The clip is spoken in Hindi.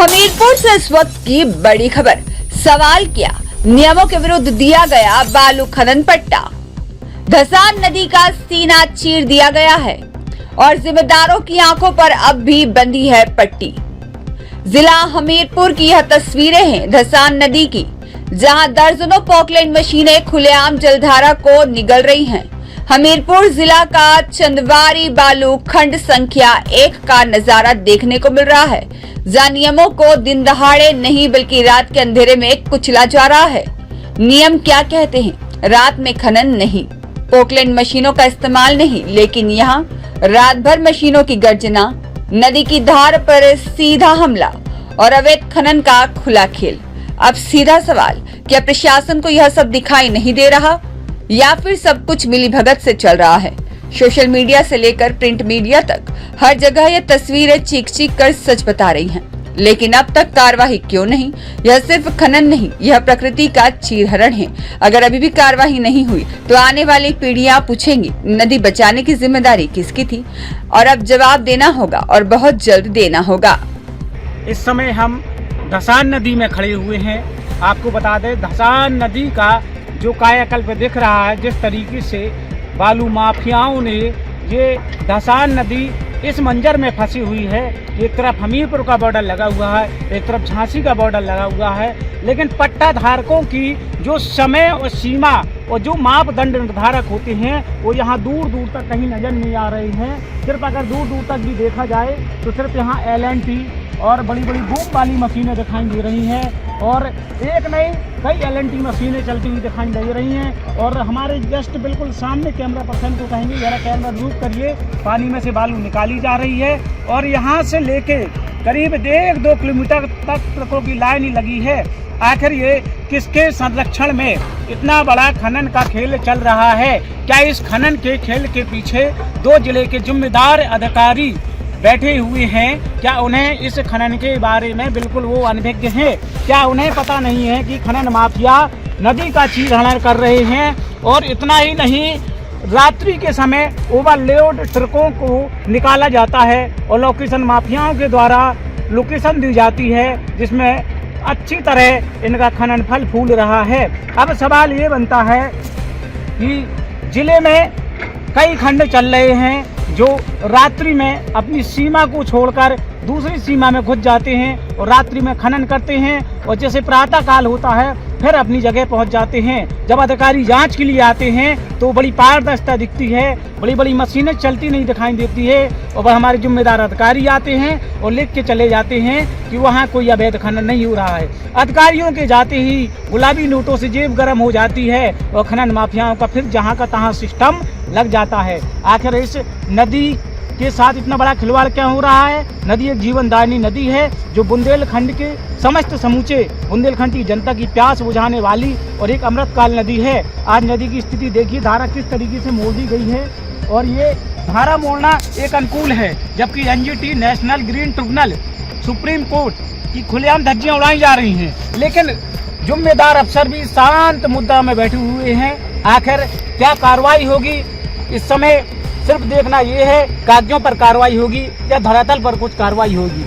हमीरपुर से इस वक्त की बड़ी खबर। सवाल किया, नियमों के विरुद्ध दिया गया बालू खनन पट्टा। धसान नदी का सीना चीर दिया गया है और जिम्मेदारों की आंखों पर अब भी बंधी है पट्टी। जिला हमीरपुर की यह तस्वीरें हैं धसान नदी की, जहां दर्जनों पॉकलैंड मशीनें खुलेआम जलधारा को निगल रही हैं। हमीरपुर जिला का चंदवारी बालू खंड संख्या 1 का नजारा देखने को मिल रहा है, जहां नियमों को दिन दहाड़े नहीं बल्कि रात के अंधेरे में कुचला जा रहा है। नियम क्या कहते हैं? रात में खनन नहीं, पॉकलैंड मशीनों का इस्तेमाल नहीं, लेकिन यहाँ रात भर मशीनों की गर्जना, नदी की धार पर सीधा हमला और अवैध खनन का खुला खेल। अब सीधा सवाल, क्या प्रशासन को यह सब दिखाई नहीं दे रहा या फिर सब कुछ मिलीभगत से चल रहा है? सोशल मीडिया से लेकर प्रिंट मीडिया तक हर जगह ये तस्वीरें चीख चीख कर सच बता रही हैं, लेकिन अब तक कार्रवाई क्यों नहीं? यह सिर्फ खनन नहीं, यह प्रकृति का चीरहरण है। अगर अभी भी कार्रवाई नहीं हुई तो आने वाली पीढ़ियां पूछेंगी, नदी बचाने की जिम्मेदारी किसकी थी? और अब जवाब देना होगा और बहुत जल्द देना होगा। इस समय हम धसान नदी में खड़े हुए हैं। आपको बता दें, धसान नदी का जो कायाकल्प दिख रहा है, जिस तरीके से बालू माफियाओं ने ये धसान नदी इस मंजर में फंसी हुई है। एक तरफ हमीरपुर का बॉर्डर लगा हुआ है, एक तरफ झांसी का बॉर्डर लगा हुआ है, लेकिन पट्टा धारकों की जो समय और सीमा और जो मापदंड निर्धारक होते हैं वो यहाँ दूर दूर तक कहीं नजर नहीं आ रहे हैं। सिर्फ अगर दूर दूर तक भी देखा जाए तो सिर्फ यहाँ LNT और बड़ी बड़ी बूम वाली मशीनें दिखाई दे रही हैं, और एक नहीं कई LNT मशीनें चलती हुई दिखाई दे रही हैं। और हमारे जस्ट बिल्कुल सामने कैमरा पर्सन को कहेंगे जरा कैमरा जूम करिए, पानी में से बालू निकाली जा रही है और यहाँ से लेके करीब 1-2 किलोमीटर तक ट्रकों की लाइन ही लगी है। आखिर ये किसके संरक्षण में इतना बड़ा खनन का खेल चल रहा है? क्या इस खनन के खेल के पीछे 2 जिले के जिम्मेदार अधिकारी बैठे हुए हैं? क्या उन्हें इस खनन के बारे में बिल्कुल वो अनभिज्ञ हैं? क्या उन्हें पता नहीं है कि खनन माफिया नदी का चीरहरण कर रहे हैं? और इतना ही नहीं, रात्रि के समय ओवरलोड ट्रकों को निकाला जाता है और लोकेशन माफियाओं के द्वारा लोकेशन दी जाती है, जिसमें अच्छी तरह इनका खनन फल फूल रहा है। अब सवाल ये बनता है कि जिले में कई खंड चल रहे हैं जो रात्रि में अपनी सीमा को छोड़कर दूसरी सीमा में घुस जाते हैं और रात्रि में खनन करते हैं, और जैसे प्रातः काल होता है फिर अपनी जगह पहुंच जाते हैं। जब अधिकारी जांच के लिए आते हैं तो बड़ी पारदर्शिता दिखती है, बड़ी बड़ी मशीनें चलती नहीं दिखाई देती है, और वह हमारे जिम्मेदार अधिकारी आते हैं और लिख के चले जाते हैं कि वहाँ कोई अवैध खनन नहीं हो रहा है। अधिकारियों के जाते ही गुलाबी नोटों से जेब गर्म हो जाती है और खनन माफियाओं का फिर जहाँ का तहाँ सिस्टम लग जाता है। आखिर इस नदी के साथ इतना बड़ा खिलवाड़ क्या हो रहा है? नदी एक जीवनदायिनी नदी है जो बुंदेलखंड के समस्त समूचे बुंदेलखंड की जनता की प्यास बुझाने वाली और एक अमृतकाल नदी है। आज नदी की स्थिति देखिए, धारा किस तरीके से मोड़ दी गई है, और ये धारा मोड़ना एक अनुकूल है, जबकि NGT national green tribunal supreme court की खुलेआम धज्जियां उड़ाई जा रही हैं। लेकिन जिम्मेदार अफसर भी शांत मुद्दा में बैठे हुए हैं। आखिर क्या कार्रवाई होगी? इस समय सिर्फ देखना ये है, कागजों पर कार्रवाई होगी या धरातल पर कुछ कार्रवाई होगी।